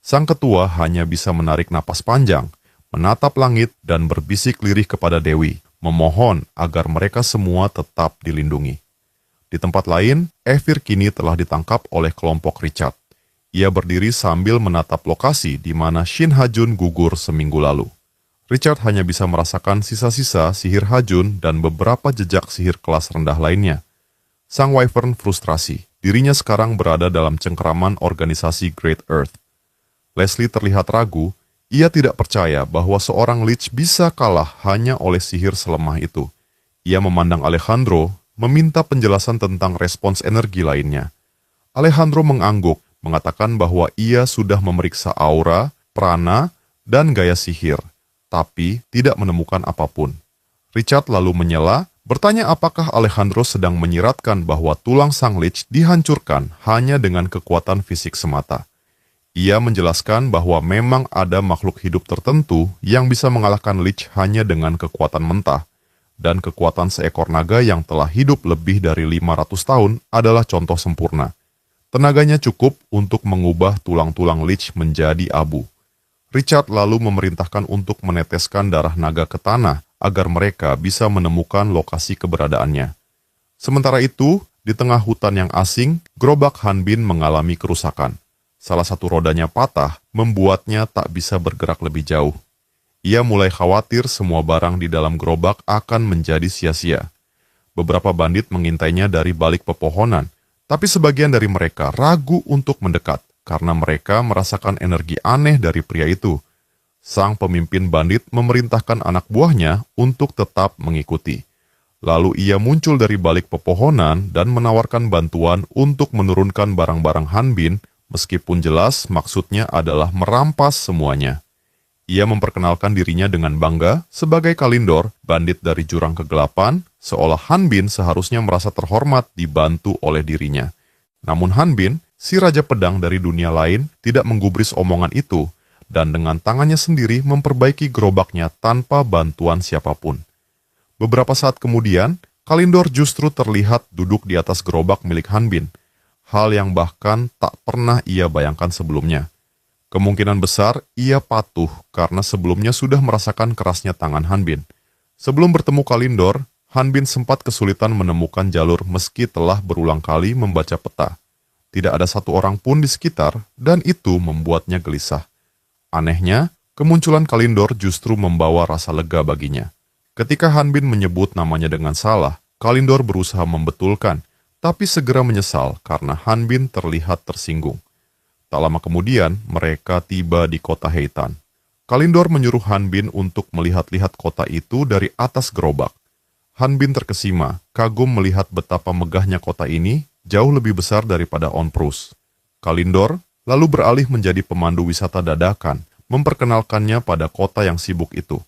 Sang ketua hanya bisa menarik napas panjang, menatap langit dan berbisik lirih kepada Dewi, memohon agar mereka semua tetap dilindungi. Di tempat lain, Evir kini telah ditangkap oleh kelompok Richard. Ia berdiri sambil menatap lokasi di mana Shin Ha-jun gugur seminggu lalu. Richard hanya bisa merasakan sisa-sisa sihir Ha-jun dan beberapa jejak sihir kelas rendah lainnya. Sang Wyvern frustrasi, dirinya sekarang berada dalam cengkeraman organisasi Great Earth. Leslie terlihat ragu, ia tidak percaya bahwa seorang Lich bisa kalah hanya oleh sihir selemah itu. Ia memandang Alejandro, meminta penjelasan tentang respons energi lainnya. Alejandro mengangguk, mengatakan bahwa ia sudah memeriksa aura, prana, dan gaya sihir, tapi tidak menemukan apapun. Richard lalu menyela, bertanya apakah Alejandro sedang menyiratkan bahwa tulang sang Lich dihancurkan hanya dengan kekuatan fisik semata. Ia menjelaskan bahwa memang ada makhluk hidup tertentu yang bisa mengalahkan Lich hanya dengan kekuatan mentah, dan kekuatan seekor naga yang telah hidup lebih dari 500 tahun adalah contoh sempurna. Tenaganya cukup untuk mengubah tulang-tulang Lich menjadi abu. Richard lalu memerintahkan untuk meneteskan darah naga ke tanah agar mereka bisa menemukan lokasi keberadaannya. Sementara itu, di tengah hutan yang asing, gerobak Han Bin mengalami kerusakan. Salah satu rodanya patah, membuatnya tak bisa bergerak lebih jauh. Ia mulai khawatir semua barang di dalam gerobak akan menjadi sia-sia. Beberapa bandit mengintainya dari balik pepohonan, tapi sebagian dari mereka ragu untuk mendekat karena mereka merasakan energi aneh dari pria itu. Sang pemimpin bandit memerintahkan anak buahnya untuk tetap mengikuti. Lalu ia muncul dari balik pepohonan dan menawarkan bantuan untuk menurunkan barang-barang Han Bin, meskipun jelas maksudnya adalah merampas semuanya. Ia memperkenalkan dirinya dengan bangga sebagai Kalindor, bandit dari jurang kegelapan, seolah Han Bin seharusnya merasa terhormat dibantu oleh dirinya. Namun Han Bin, si raja pedang dari dunia lain, tidak menggubris omongan itu, dan dengan tangannya sendiri memperbaiki gerobaknya tanpa bantuan siapapun. Beberapa saat kemudian, Kalindor justru terlihat duduk di atas gerobak milik Han Bin, hal yang bahkan tak pernah ia bayangkan sebelumnya. Kemungkinan besar ia patuh karena sebelumnya sudah merasakan kerasnya tangan Han Bin. Sebelum bertemu Kalindor, Han Bin sempat kesulitan menemukan jalur meski telah berulang kali membaca peta. Tidak ada satu orang pun di sekitar dan itu membuatnya gelisah. Anehnya, kemunculan Kalindor justru membawa rasa lega baginya. Ketika Han Bin menyebut namanya dengan salah, Kalindor berusaha membetulkan, tapi segera menyesal karena Han Bin terlihat tersinggung. Tak lama kemudian, mereka tiba di kota Heitan. Kalindor menyuruh Han Bin untuk melihat-lihat kota itu dari atas gerobak. Han Bin terkesima, kagum melihat betapa megahnya kota ini, jauh lebih besar daripada Onprus. Kalindor lalu beralih menjadi pemandu wisata dadakan, memperkenalkannya pada kota yang sibuk itu.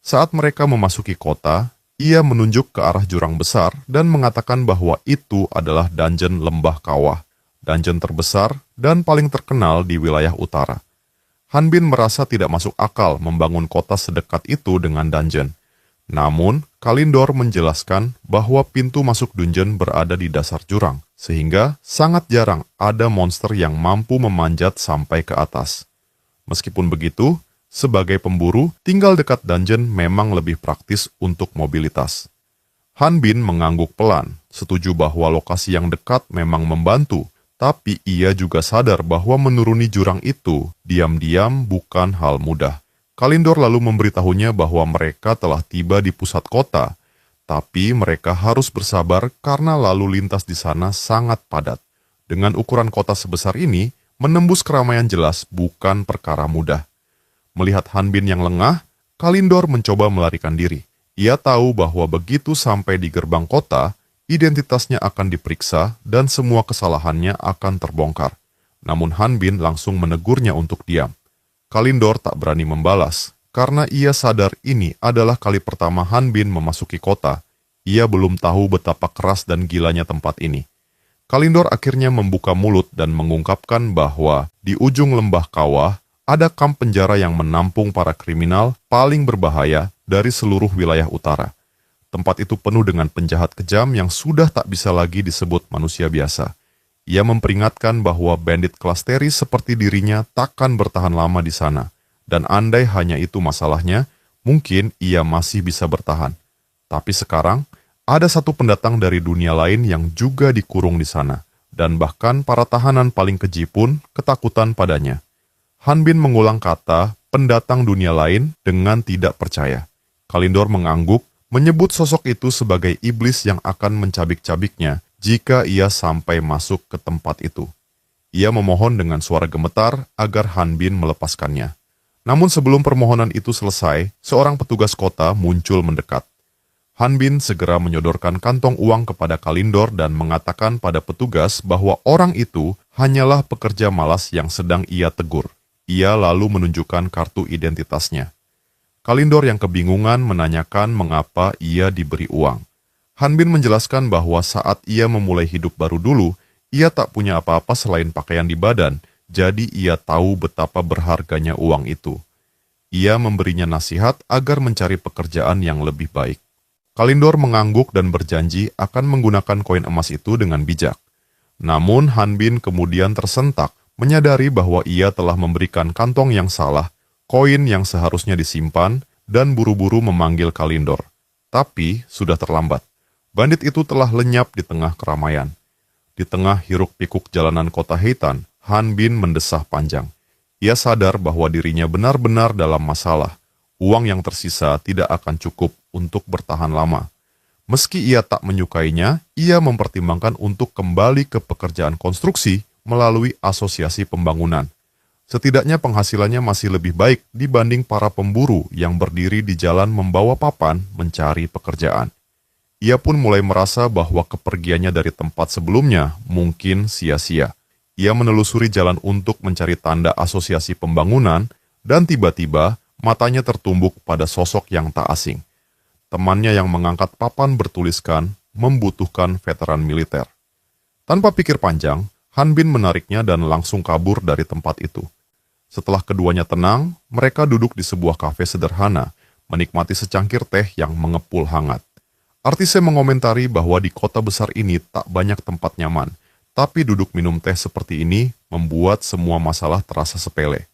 Saat mereka memasuki kota, ia menunjuk ke arah jurang besar dan mengatakan bahwa itu adalah dungeon Lembah Kawah, dungeon terbesar dan paling terkenal di wilayah utara. Han Bin merasa tidak masuk akal membangun kota sedekat itu dengan dungeon. Namun, Kalindor menjelaskan bahwa pintu masuk dungeon berada di dasar jurang, sehingga sangat jarang ada monster yang mampu memanjat sampai ke atas. Meskipun begitu, sebagai pemburu, tinggal dekat dungeon memang lebih praktis untuk mobilitas. Han Bin mengangguk pelan, setuju bahwa lokasi yang dekat memang membantu, tapi ia juga sadar bahwa menuruni jurang itu diam-diam bukan hal mudah. Kalindor lalu memberitahunya bahwa mereka telah tiba di pusat kota, tapi mereka harus bersabar karena lalu lintas di sana sangat padat. Dengan ukuran kota sebesar ini, menembus keramaian jelas bukan perkara mudah. Melihat Han Bin yang lengah, Kalindor mencoba melarikan diri. Ia tahu bahwa begitu sampai di gerbang kota, identitasnya akan diperiksa dan semua kesalahannya akan terbongkar. Namun Han Bin langsung menegurnya untuk diam. Kalindor tak berani membalas, karena ia sadar ini adalah kali pertama Han Bin memasuki kota. Ia belum tahu betapa keras dan gilanya tempat ini. Kalindor akhirnya membuka mulut dan mengungkapkan bahwa di ujung lembah kawah ada kamp penjara yang menampung para kriminal paling berbahaya dari seluruh wilayah utara. Tempat itu penuh dengan penjahat kejam yang sudah tak bisa lagi disebut manusia biasa. Ia memperingatkan bahwa bandit kelas Terry seperti dirinya takkan bertahan lama di sana, dan andai hanya itu masalahnya, mungkin ia masih bisa bertahan. Tapi sekarang, ada satu pendatang dari dunia lain yang juga dikurung di sana, dan bahkan para tahanan paling keji pun ketakutan padanya. Han Bin mengulang kata pendatang dunia lain dengan tidak percaya. Kalindor mengangguk, menyebut sosok itu sebagai iblis yang akan mencabik-cabiknya jika ia sampai masuk ke tempat itu. Ia memohon dengan suara gemetar agar Han Bin melepaskannya. Namun sebelum permohonan itu selesai, seorang petugas kota muncul mendekat. Han Bin segera menyodorkan kantong uang kepada Kalindor dan mengatakan pada petugas bahwa orang itu hanyalah pekerja malas yang sedang ia tegur. Ia lalu menunjukkan kartu identitasnya. Kalindor yang kebingungan menanyakan mengapa ia diberi uang. Han Bin menjelaskan bahwa saat ia memulai hidup baru dulu, ia tak punya apa-apa selain pakaian di badan, jadi ia tahu betapa berharganya uang itu. Ia memberinya nasihat agar mencari pekerjaan yang lebih baik. Kalindor mengangguk dan berjanji akan menggunakan koin emas itu dengan bijak. Namun Han Bin kemudian tersentak, menyadari bahwa ia telah memberikan kantong yang salah, koin yang seharusnya disimpan, dan buru-buru memanggil Kalindor. Tapi sudah terlambat. Bandit itu telah lenyap di tengah keramaian. Di tengah hiruk-pikuk jalanan kota Heitan, Han Bin mendesah panjang. Ia sadar bahwa dirinya benar-benar dalam masalah. Uang yang tersisa tidak akan cukup untuk bertahan lama. Meski ia tak menyukainya, ia mempertimbangkan untuk kembali ke pekerjaan konstruksi melalui asosiasi pembangunan. Setidaknya penghasilannya masih lebih baik dibanding para pemburu yang berdiri di jalan membawa papan mencari pekerjaan. Ia pun mulai merasa bahwa kepergiannya dari tempat sebelumnya mungkin sia-sia. Ia menelusuri jalan untuk mencari tanda asosiasi pembangunan dan tiba-tiba matanya tertumbuk pada sosok yang tak asing. Temannya yang mengangkat papan bertuliskan membutuhkan veteran militer. Tanpa pikir panjang, Han Bin menariknya dan langsung kabur dari tempat itu. Setelah keduanya tenang, mereka duduk di sebuah kafe sederhana, menikmati secangkir teh yang mengepul hangat. Artise mengomentari bahwa di kota besar ini tak banyak tempat nyaman, tapi duduk minum teh seperti ini membuat semua masalah terasa sepele.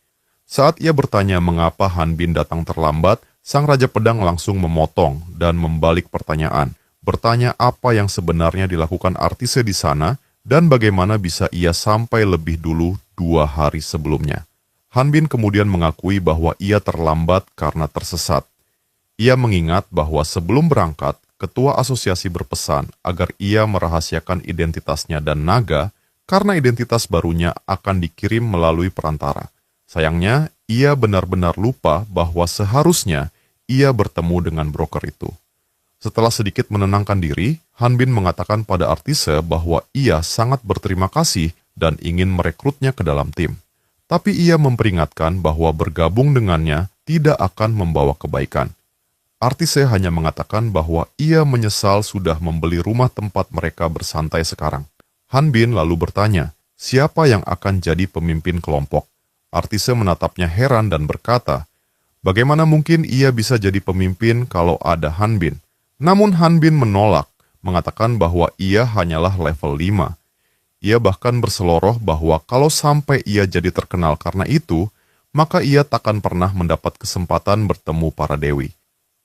Saat ia bertanya mengapa Han Bin datang terlambat, sang Raja Pedang langsung memotong dan membalik pertanyaan, bertanya apa yang sebenarnya dilakukan Artise di sana dan bagaimana bisa ia sampai lebih dulu 2 hari sebelumnya. Han Bin kemudian mengakui bahwa ia terlambat karena tersesat. Ia mengingat bahwa sebelum berangkat, Ketua asosiasi berpesan agar ia merahasiakan identitasnya dan naga karena identitas barunya akan dikirim melalui perantara. Sayangnya, ia benar-benar lupa bahwa seharusnya ia bertemu dengan broker itu. Setelah sedikit menenangkan diri, Han Bin mengatakan pada Artise bahwa ia sangat berterima kasih dan ingin merekrutnya ke dalam tim. Tapi ia memperingatkan bahwa bergabung dengannya tidak akan membawa kebaikan. Artise hanya mengatakan bahwa ia menyesal sudah membeli rumah tempat mereka bersantai sekarang. Han Bin lalu bertanya, siapa yang akan jadi pemimpin kelompok? Artise menatapnya heran dan berkata, bagaimana mungkin ia bisa jadi pemimpin kalau ada Han Bin? Namun Han Bin menolak, mengatakan bahwa ia hanyalah level 5. Ia bahkan berseloroh bahwa kalau sampai ia jadi terkenal karena itu, maka ia takkan pernah mendapat kesempatan bertemu para dewi.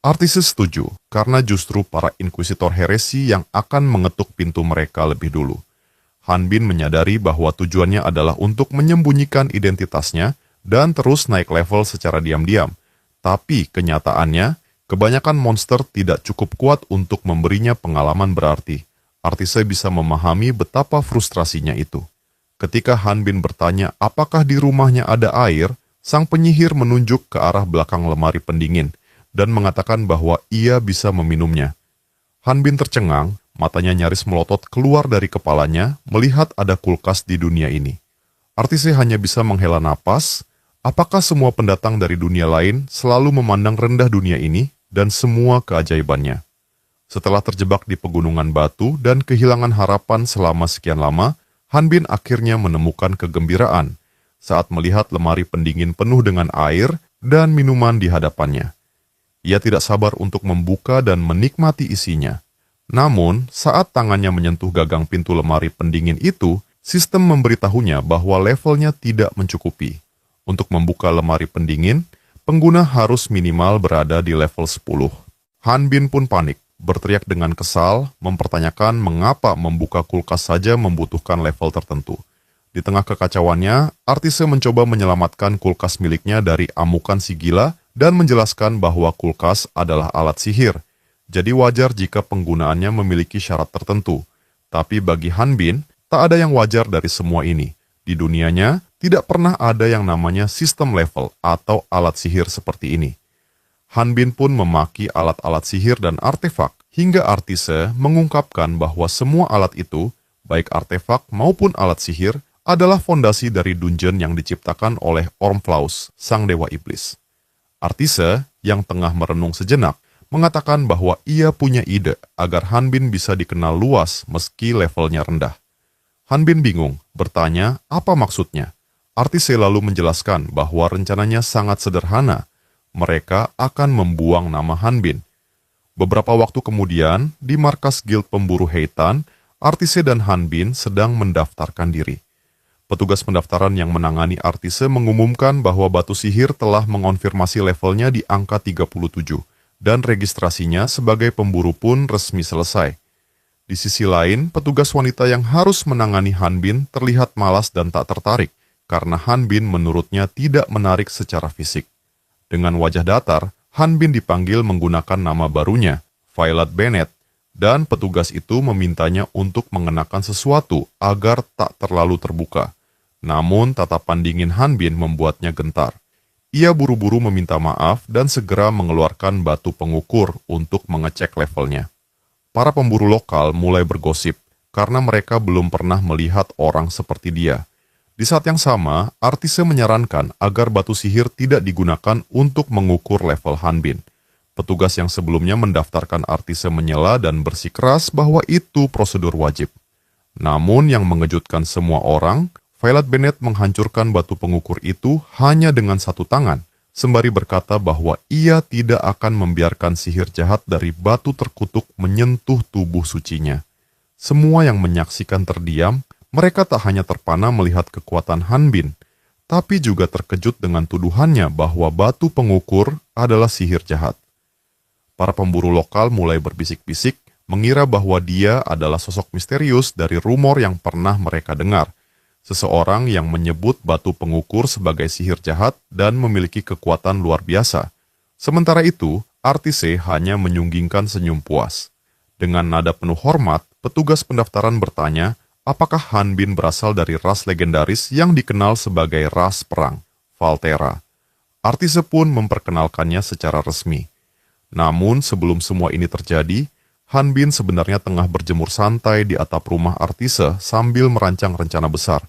Artise setuju, karena justru para inkuisitor heresi yang akan mengetuk pintu mereka lebih dulu. Han Bin menyadari bahwa tujuannya adalah untuk menyembunyikan identitasnya dan terus naik level secara diam-diam. Tapi kenyataannya, kebanyakan monster tidak cukup kuat untuk memberinya pengalaman berarti. Artise bisa memahami betapa frustrasinya itu. Ketika Han Bin bertanya apakah di rumahnya ada air, sang penyihir menunjuk ke arah belakang lemari pendingin dan mengatakan bahwa ia bisa meminumnya. Han Bin tercengang, matanya nyaris melotot keluar dari kepalanya melihat ada kulkas di dunia ini. Artise hanya bisa menghela napas. Apakah semua pendatang dari dunia lain selalu memandang rendah dunia ini dan semua keajaibannya? Setelah terjebak di pegunungan batu dan kehilangan harapan selama sekian lama, Han Bin akhirnya menemukan kegembiraan saat melihat lemari pendingin penuh dengan air dan minuman di hadapannya. Ia tidak sabar untuk membuka dan menikmati isinya. Namun, saat tangannya menyentuh gagang pintu lemari pendingin itu, Sistem memberitahunya bahwa levelnya tidak mencukupi. Untuk membuka lemari pendingin, pengguna harus minimal berada di level 10. Han Bin pun panik, berteriak dengan kesal, mempertanyakan mengapa membuka kulkas saja membutuhkan level tertentu. Di tengah kekacauannya, Artise mencoba menyelamatkan kulkas miliknya dari amukan si gila dan menjelaskan bahwa kulkas adalah alat sihir. Jadi wajar jika penggunaannya memiliki syarat tertentu. Tapi bagi Han Bin, tak ada yang wajar dari semua ini. Di dunianya, tidak pernah ada yang namanya sistem level atau alat sihir seperti ini. Han Bin pun memaki alat-alat sihir dan artefak, hingga Artise mengungkapkan bahwa semua alat itu, baik artefak maupun alat sihir, adalah fondasi dari dungeon yang diciptakan oleh Ormflaus, sang dewa iblis. Artise, yang tengah merenung sejenak, mengatakan bahwa ia punya ide agar Han Bin bisa dikenal luas meski levelnya rendah. Han Bin bingung, bertanya apa maksudnya. Artise lalu menjelaskan bahwa rencananya sangat sederhana. Mereka akan membuang nama Han Bin. Beberapa waktu kemudian, di markas Guild Pemburu Heitan, Artise dan Han Bin sedang mendaftarkan diri. Petugas pendaftaran yang menangani Artise mengumumkan bahwa batu sihir telah mengonfirmasi levelnya di angka 37, dan registrasinya sebagai pemburu pun resmi selesai. Di sisi lain, petugas wanita yang harus menangani Han Bin terlihat malas dan tak tertarik, karena Han Bin menurutnya tidak menarik secara fisik. Dengan wajah datar, Han Bin dipanggil menggunakan nama barunya, Violet Bennett, dan petugas itu memintanya untuk mengenakan sesuatu agar tak terlalu terbuka. Namun, tatapan dingin Han Bin membuatnya gentar. Ia buru-buru meminta maaf dan segera mengeluarkan batu pengukur untuk mengecek levelnya. Para pemburu lokal mulai bergosip karena mereka belum pernah melihat orang seperti dia. Di saat yang sama, Artise menyarankan agar batu sihir tidak digunakan untuk mengukur level Han Bin. Petugas yang sebelumnya mendaftarkan Artise menyela dan bersikeras bahwa itu prosedur wajib. Namun yang mengejutkan semua orang, Violet Bennett menghancurkan batu pengukur itu hanya dengan satu tangan, sembari berkata bahwa ia tidak akan membiarkan sihir jahat dari batu terkutuk menyentuh tubuh sucinya. Semua yang menyaksikan terdiam, mereka tak hanya terpana melihat kekuatan Han Bin, tapi juga terkejut dengan tuduhannya bahwa batu pengukur adalah sihir jahat. Para pemburu lokal mulai berbisik-bisik, mengira bahwa dia adalah sosok misterius dari rumor yang pernah mereka dengar, seseorang yang menyebut batu pengukur sebagai sihir jahat dan memiliki kekuatan luar biasa. Sementara itu, Artise hanya menyunggingkan senyum puas. Dengan nada penuh hormat, petugas pendaftaran bertanya, apakah Han Bin berasal dari ras legendaris yang dikenal sebagai ras perang, Valtera. Artise pun memperkenalkannya secara resmi. Namun sebelum semua ini terjadi, Han Bin sebenarnya tengah berjemur santai di atap rumah Artise sambil merancang rencana besar.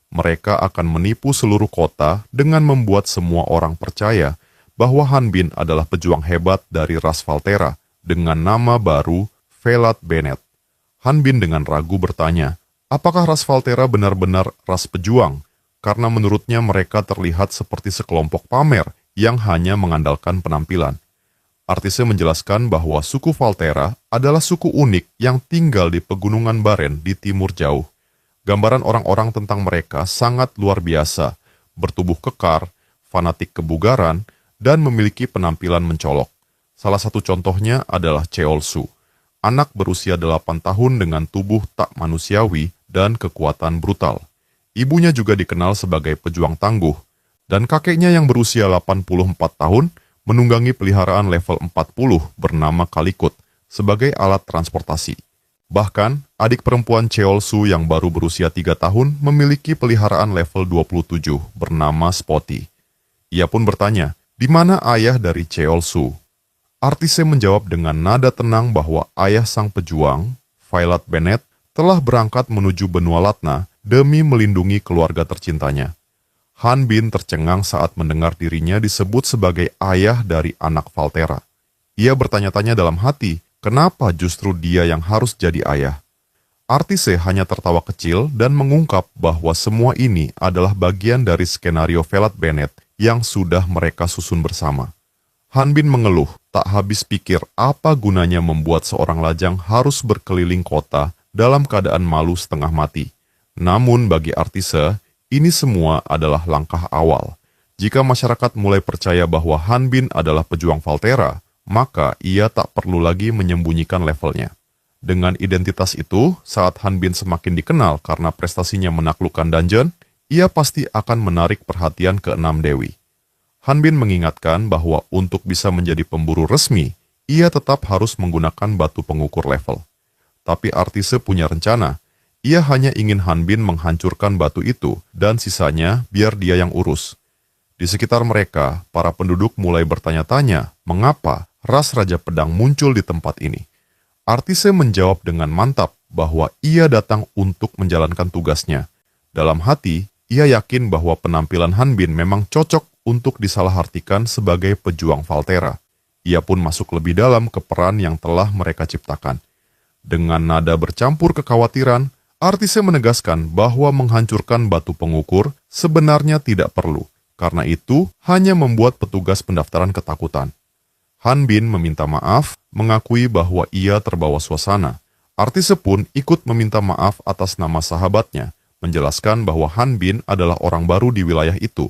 Mereka akan menipu seluruh kota dengan membuat semua orang percaya bahwa Han Bin adalah pejuang hebat dari ras Valtera dengan nama baru Violet Bennett. Han Bin dengan ragu bertanya, apakah ras Valtera benar-benar ras pejuang? Karena menurutnya mereka terlihat seperti sekelompok pamer yang hanya mengandalkan penampilan. Artise menjelaskan bahwa suku Valtera adalah suku unik yang tinggal di pegunungan Baren di timur jauh. Gambaran orang-orang tentang mereka sangat luar biasa, bertubuh kekar, fanatik kebugaran, dan memiliki penampilan mencolok. Salah satu contohnya adalah Cheolsu, anak berusia 8 tahun dengan tubuh tak manusiawi dan kekuatan brutal. Ibunya juga dikenal sebagai pejuang tangguh, dan kakeknya yang berusia 84 tahun menunggangi peliharaan level 40 bernama Kalikut sebagai alat transportasi. Bahkan, adik perempuan Cheolsu yang baru berusia 3 tahun memiliki peliharaan level 27 bernama Spotty. Ia pun bertanya, di mana ayah dari Cheolsu? Artise menjawab dengan nada tenang bahwa ayah sang pejuang, Violet Bennett, telah berangkat menuju benua Latna demi melindungi keluarga tercintanya. Han Bin tercengang saat mendengar dirinya disebut sebagai ayah dari anak Valtera. Ia bertanya-tanya dalam hati, kenapa justru dia yang harus jadi ayah? Artise hanya tertawa kecil dan mengungkap bahwa semua ini adalah bagian dari skenario Violet Bennett yang sudah mereka susun bersama. Han Bin mengeluh, tak habis pikir apa gunanya membuat seorang lajang harus berkeliling kota dalam keadaan malu setengah mati. Namun bagi Artise, ini semua adalah langkah awal. Jika masyarakat mulai percaya bahwa Han Bin adalah pejuang Valtera, maka ia tak perlu lagi menyembunyikan levelnya. Dengan identitas itu, saat Han Bin semakin dikenal karena prestasinya menaklukkan dungeon, ia pasti akan menarik perhatian keenam dewi. Han Bin mengingatkan bahwa untuk bisa menjadi pemburu resmi, ia tetap harus menggunakan batu pengukur level. Tapi Artise punya rencana. Ia hanya ingin Han Bin menghancurkan batu itu dan sisanya biar dia yang urus. Di sekitar mereka, para penduduk mulai bertanya-tanya mengapa ras Raja Pedang muncul di tempat ini. Artise menjawab dengan mantap bahwa ia datang untuk menjalankan tugasnya. Dalam hati, ia yakin bahwa penampilan Han Bin memang cocok untuk disalahartikan sebagai pejuang Valtera. Ia pun masuk lebih dalam ke peran yang telah mereka ciptakan. Dengan nada bercampur kekhawatiran, Artise menegaskan bahwa menghancurkan batu pengukur sebenarnya tidak perlu. Karena itu, hanya membuat petugas pendaftaran ketakutan. Han Bin meminta maaf, mengakui bahwa ia terbawa suasana. Artise pun ikut meminta maaf atas nama sahabatnya, menjelaskan bahwa Han Bin adalah orang baru di wilayah itu.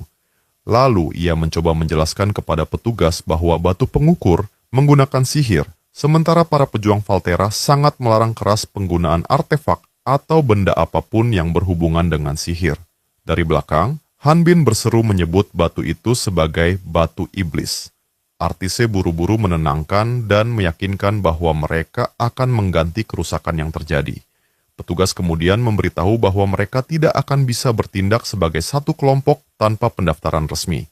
Lalu ia mencoba menjelaskan kepada petugas bahwa batu pengukur menggunakan sihir, sementara para pejuang Valtera sangat melarang keras penggunaan artefak atau benda apapun yang berhubungan dengan sihir. Dari belakang, Han Bin berseru menyebut batu itu sebagai batu iblis. Artise buru-buru menenangkan dan meyakinkan bahwa mereka akan mengganti kerusakan yang terjadi. Petugas kemudian memberitahu bahwa mereka tidak akan bisa bertindak sebagai satu kelompok tanpa pendaftaran resmi.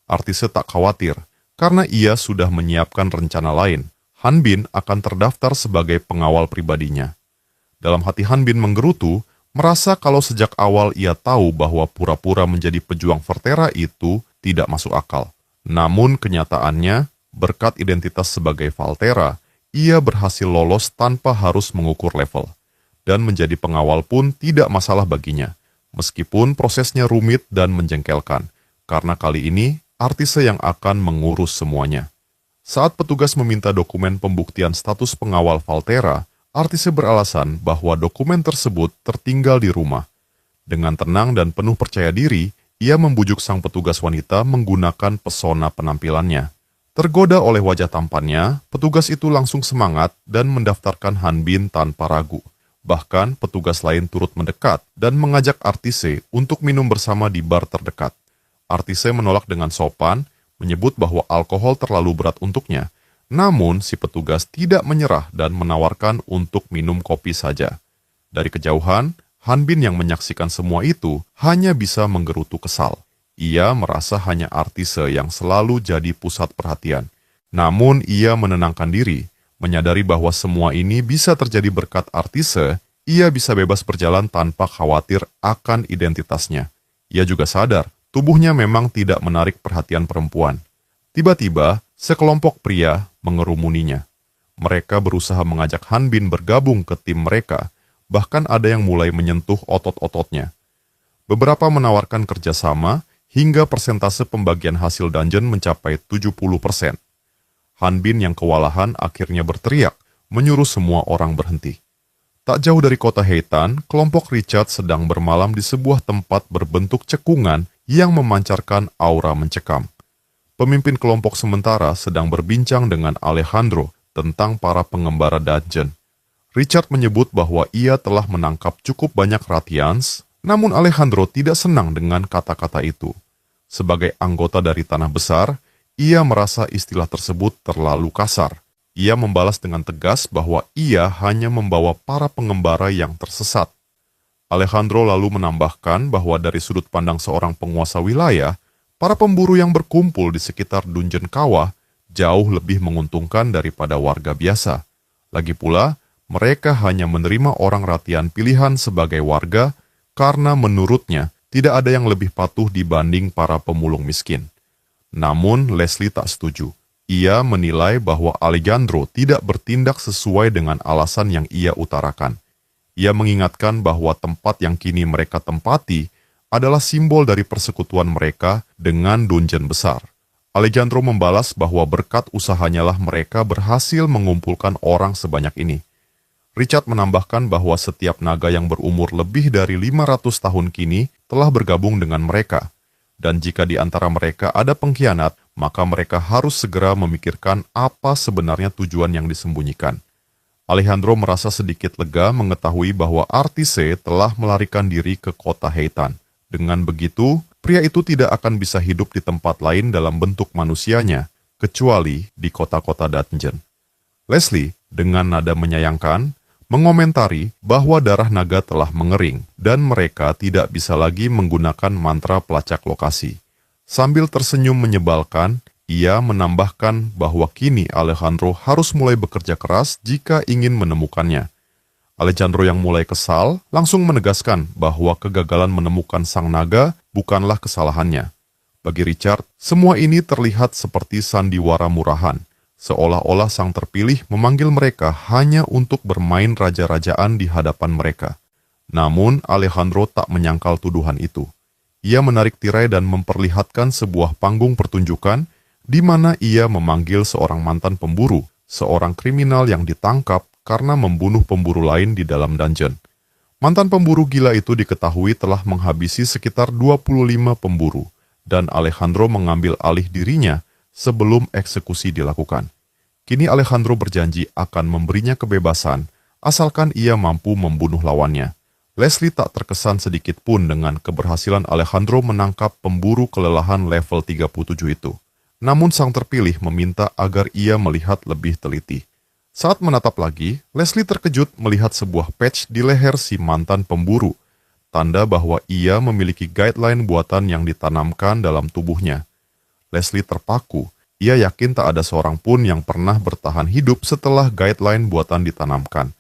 Artise tak khawatir, karena ia sudah menyiapkan rencana lain. Han Bin akan terdaftar sebagai pengawal pribadinya. Dalam hati Han Bin menggerutu, merasa kalau sejak awal ia tahu bahwa pura-pura menjadi pejuang Valtera itu tidak masuk akal. Namun kenyataannya, berkat identitas sebagai Valtera, ia berhasil lolos tanpa harus mengukur level. Dan menjadi pengawal pun tidak masalah baginya, meskipun prosesnya rumit dan menjengkelkan, karena kali ini Artise yang akan mengurus semuanya. Saat petugas meminta dokumen pembuktian status pengawal Valtera, Artise beralasan bahwa dokumen tersebut tertinggal di rumah. Dengan tenang dan penuh percaya diri, ia membujuk sang petugas wanita menggunakan pesona penampilannya. Tergoda oleh wajah tampannya, petugas itu langsung semangat dan mendaftarkan Han Bin tanpa ragu. Bahkan petugas lain turut mendekat dan mengajak Artise untuk minum bersama di bar terdekat. Artise menolak dengan sopan, menyebut bahwa alkohol terlalu berat untuknya. Namun, si petugas tidak menyerah dan menawarkan untuk minum kopi saja. Dari kejauhan, Han Bin yang menyaksikan semua itu hanya bisa menggerutu kesal. Ia merasa hanya Artise yang selalu jadi pusat perhatian. Namun, ia menenangkan diri, menyadari bahwa semua ini bisa terjadi berkat Artise, ia bisa bebas berjalan tanpa khawatir akan identitasnya. Ia juga sadar, tubuhnya memang tidak menarik perhatian perempuan. Tiba-tiba, sekelompok pria mengerumuninya. Mereka berusaha mengajak Han Bin bergabung ke tim mereka, bahkan ada yang mulai menyentuh otot-ototnya. Beberapa menawarkan kerjasama, hingga persentase pembagian hasil dungeon mencapai 70%. Han Bin yang kewalahan akhirnya berteriak, menyuruh semua orang berhenti. Tak jauh dari kota Heitan, kelompok Richard sedang bermalam di sebuah tempat berbentuk cekungan yang memancarkan aura mencekam. Pemimpin kelompok sementara sedang berbincang dengan Alejandro tentang para pengembara dungeon. Richard menyebut bahwa ia telah menangkap cukup banyak Ratians, namun Alejandro tidak senang dengan kata-kata itu. Sebagai anggota dari Tanah Besar, ia merasa istilah tersebut terlalu kasar. Ia membalas dengan tegas bahwa ia hanya membawa para pengembara yang tersesat. Alejandro lalu menambahkan bahwa dari sudut pandang seorang penguasa wilayah, para pemburu yang berkumpul di sekitar Dungeon Kawah jauh lebih menguntungkan daripada warga biasa. Lagi pula, mereka hanya menerima orang Ratian pilihan sebagai warga karena menurutnya tidak ada yang lebih patuh dibanding para pemulung miskin. Namun Leslie tak setuju. Ia menilai bahwa Alejandro tidak bertindak sesuai dengan alasan yang ia utarakan. Ia mengingatkan bahwa tempat yang kini mereka tempati adalah simbol dari persekutuan mereka dengan dungeon besar. Alejandro membalas bahwa berkat usahanya lah mereka berhasil mengumpulkan orang sebanyak ini. Richard menambahkan bahwa setiap naga yang berumur lebih dari 500 tahun kini telah bergabung dengan mereka. Dan jika di antara mereka ada pengkhianat, maka mereka harus segera memikirkan apa sebenarnya tujuan yang disembunyikan. Alejandro merasa sedikit lega mengetahui bahwa Artise telah melarikan diri ke kota Heitan. Dengan begitu, pria itu tidak akan bisa hidup di tempat lain dalam bentuk manusianya, kecuali di kota-kota dungeon. Leslie, dengan nada menyayangkan, mengomentari bahwa darah naga telah mengering dan mereka tidak bisa lagi menggunakan mantra pelacak lokasi. Sambil tersenyum menyebalkan, ia menambahkan bahwa kini Alejandro harus mulai bekerja keras jika ingin menemukannya. Alejandro yang mulai kesal langsung menegaskan bahwa kegagalan menemukan sang naga bukanlah kesalahannya. Bagi Richard, semua ini terlihat seperti sandiwara murahan, seolah-olah sang terpilih memanggil mereka hanya untuk bermain raja-rajaan di hadapan mereka. Namun, Alejandro tak menyangkal tuduhan itu. Ia menarik tirai dan memperlihatkan sebuah panggung pertunjukan di mana ia memanggil seorang mantan pemburu, seorang kriminal yang ditangkap karena membunuh pemburu lain di dalam dungeon. Mantan pemburu gila itu diketahui telah menghabisi sekitar 25 pemburu, dan Alejandro mengambil alih dirinya sebelum eksekusi dilakukan. Kini Alejandro berjanji akan memberinya kebebasan, asalkan ia mampu membunuh lawannya. Leslie tak terkesan sedikit pun dengan keberhasilan Alejandro menangkap pemburu kelelahan level 37 itu. Namun sang terpilih meminta agar ia melihat lebih teliti. Saat menatap lagi, Leslie terkejut melihat sebuah patch di leher si mantan pemburu, tanda bahwa ia memiliki guideline buatan yang ditanamkan dalam tubuhnya. Leslie terpaku, ia yakin tak ada seorang pun yang pernah bertahan hidup setelah guideline buatan ditanamkan.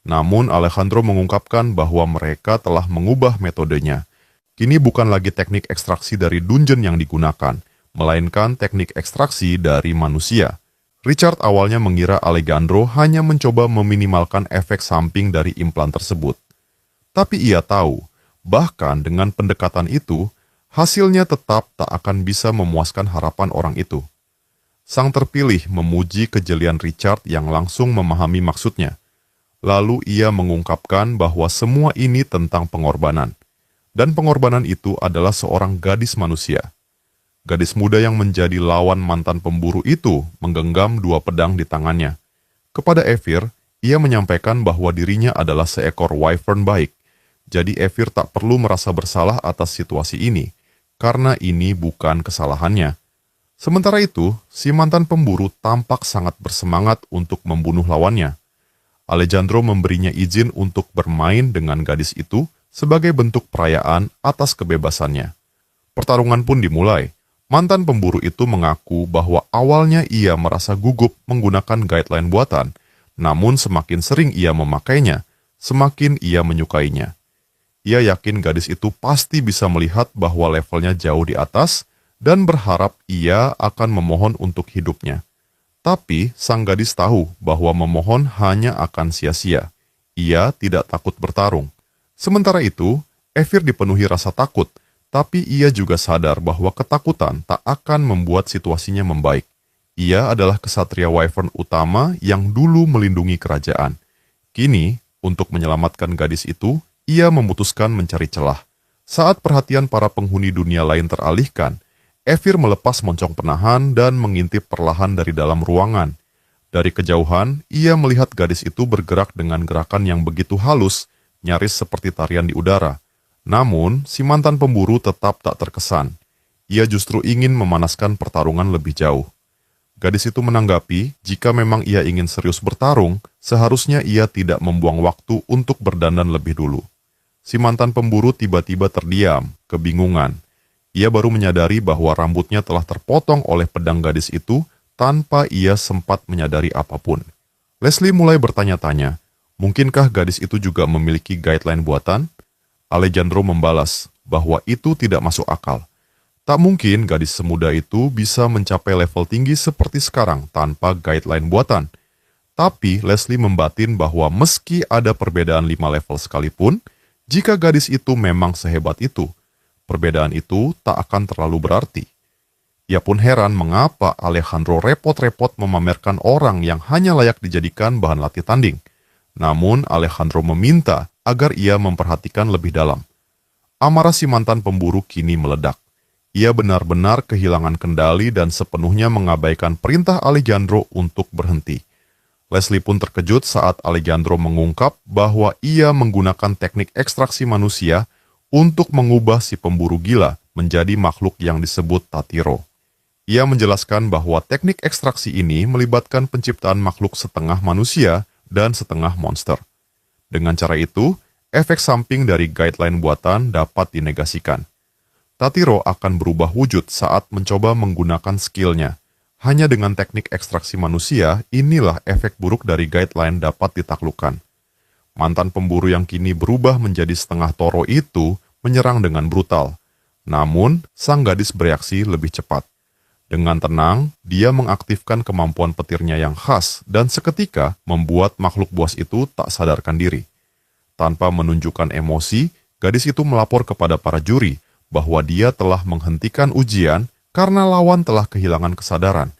Namun Alejandro mengungkapkan bahwa mereka telah mengubah metodenya. Kini bukan lagi teknik ekstraksi dari dungeon yang digunakan, melainkan teknik ekstraksi dari manusia. Richard awalnya mengira Alejandro hanya mencoba meminimalkan efek samping dari implan tersebut. Tapi ia tahu, bahkan dengan pendekatan itu, hasilnya tetap tak akan bisa memuaskan harapan orang itu. Sang terpilih memuji kejelian Richard yang langsung memahami maksudnya. Lalu ia mengungkapkan bahwa semua ini tentang pengorbanan. Dan pengorbanan itu adalah seorang gadis manusia. Gadis muda yang menjadi lawan mantan pemburu itu menggenggam 2 pedang di tangannya. Kepada Evir, ia menyampaikan bahwa dirinya adalah seekor wyvern baik. Jadi Evir tak perlu merasa bersalah atas situasi ini, karena ini bukan kesalahannya. Sementara itu, si mantan pemburu tampak sangat bersemangat untuk membunuh lawannya. Alejandro memberinya izin untuk bermain dengan gadis itu sebagai bentuk perayaan atas kebebasannya. Pertarungan pun dimulai. Mantan pemburu itu mengaku bahwa awalnya ia merasa gugup menggunakan guideline buatan, namun semakin sering ia memakainya, semakin ia menyukainya. Ia yakin gadis itu pasti bisa melihat bahwa levelnya jauh di atas dan berharap ia akan memohon untuk hidupnya. Tapi sang gadis tahu bahwa memohon hanya akan sia-sia. Ia tidak takut bertarung. Sementara itu, Evir dipenuhi rasa takut, tapi ia juga sadar bahwa ketakutan tak akan membuat situasinya membaik. Ia adalah kesatria wyvern utama yang dulu melindungi kerajaan. Kini, untuk menyelamatkan gadis itu, ia memutuskan mencari celah. Saat perhatian para penghuni dunia lain teralihkan, Evir melepas moncong penahan dan mengintip perlahan dari dalam ruangan. Dari kejauhan, ia melihat gadis itu bergerak dengan gerakan yang begitu halus, nyaris seperti tarian di udara. Namun, si mantan pemburu tetap tak terkesan. Ia justru ingin memanaskan pertarungan lebih jauh. Gadis itu menanggapi, jika memang ia ingin serius bertarung, seharusnya ia tidak membuang waktu untuk berdandan lebih dulu. Si mantan pemburu tiba-tiba terdiam, kebingungan. Ia baru menyadari bahwa rambutnya telah terpotong oleh pedang gadis itu tanpa ia sempat menyadari apapun. Leslie mulai bertanya-tanya, mungkinkah gadis itu juga memiliki guideline buatan? Alejandro membalas bahwa itu tidak masuk akal. Tak mungkin gadis semuda itu bisa mencapai level tinggi seperti sekarang tanpa guideline buatan. Tapi Leslie membatin bahwa meski ada perbedaan 5 level sekalipun, jika gadis itu memang sehebat itu, perbedaan itu tak akan terlalu berarti. Ia pun heran mengapa Alejandro repot-repot memamerkan orang yang hanya layak dijadikan bahan latih tanding. Namun Alejandro meminta agar ia memperhatikan lebih dalam. Amarah si mantan pemburu kini meledak. Ia benar-benar kehilangan kendali dan sepenuhnya mengabaikan perintah Alejandro untuk berhenti. Leslie pun terkejut saat Alejandro mengungkap bahwa ia menggunakan teknik ekstraksi manusia untuk mengubah si pemburu gila menjadi makhluk yang disebut Tatiro. Ia menjelaskan bahwa teknik ekstraksi ini melibatkan penciptaan makhluk setengah manusia dan setengah monster. Dengan cara itu, efek samping dari guideline buatan dapat dinegasikan. Tatiro akan berubah wujud saat mencoba menggunakan skillnya. Hanya dengan teknik ekstraksi manusia, inilah efek buruk dari guideline dapat ditaklukkan. Mantan pemburu yang kini berubah menjadi setengah toro itu menyerang dengan brutal. Namun, sang gadis bereaksi lebih cepat. Dengan tenang, dia mengaktifkan kemampuan petirnya yang khas dan seketika membuat makhluk buas itu tak sadarkan diri. Tanpa menunjukkan emosi, gadis itu melapor kepada para juri bahwa dia telah menghentikan ujian karena lawan telah kehilangan kesadaran.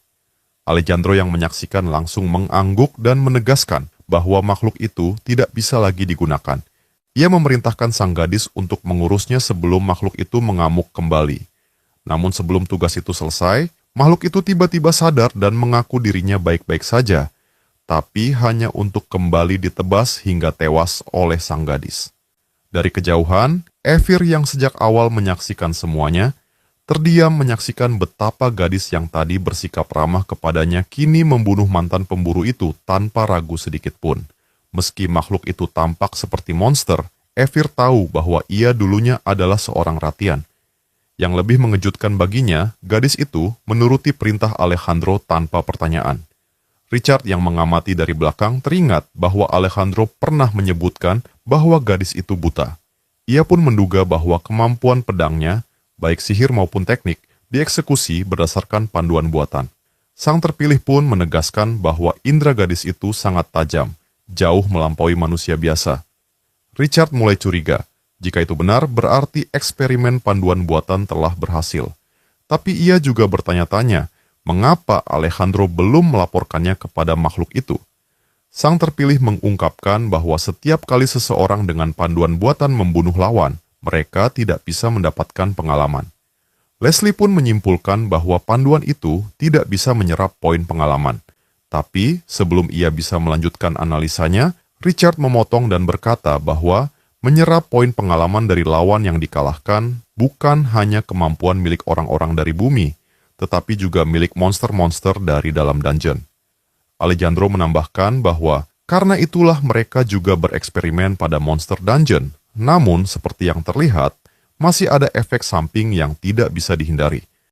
Alejandro yang menyaksikan langsung mengangguk dan menegaskan bahwa makhluk itu tidak bisa lagi digunakan. Ia memerintahkan sang gadis untuk mengurusnya sebelum makhluk itu mengamuk kembali. Namun sebelum tugas itu selesai, makhluk itu tiba-tiba sadar dan mengaku dirinya baik-baik saja, tapi hanya untuk kembali ditebas hingga tewas oleh sang gadis. Dari kejauhan, Evir yang sejak awal menyaksikan semuanya, terdiam menyaksikan betapa gadis yang tadi bersikap ramah kepadanya kini membunuh mantan pemburu itu tanpa ragu sedikit pun. Meski makhluk itu tampak seperti monster, Evir tahu bahwa ia dulunya adalah seorang ratian. Yang lebih mengejutkan baginya, gadis itu menuruti perintah Alejandro tanpa pertanyaan. Richard yang mengamati dari belakang teringat bahwa Alejandro pernah menyebutkan bahwa gadis itu buta. Ia pun menduga bahwa kemampuan pedangnya, baik sihir maupun teknik, dieksekusi berdasarkan panduan buatan. Sang terpilih pun menegaskan bahwa indera gadis itu sangat tajam, jauh melampaui manusia biasa. Richard mulai curiga. Jika itu benar, berarti eksperimen panduan buatan telah berhasil. Tapi ia juga bertanya-tanya, mengapa Alejandro belum melaporkannya kepada makhluk itu? Sang terpilih mengungkapkan bahwa setiap kali seseorang dengan panduan buatan membunuh lawan, mereka tidak bisa mendapatkan pengalaman. Leslie pun menyimpulkan bahwa panduan itu tidak bisa menyerap poin pengalaman. Tapi sebelum ia bisa melanjutkan analisanya, Richard memotong dan berkata bahwa menyerap poin pengalaman dari lawan yang dikalahkan bukan hanya kemampuan milik orang-orang dari bumi, tetapi juga milik monster-monster dari dalam dungeon. Alejandro menambahkan bahwa karena itulah mereka juga bereksperimen pada monster dungeon, namun seperti yang terlihat, masih ada efek samping yang tidak bisa dihindari.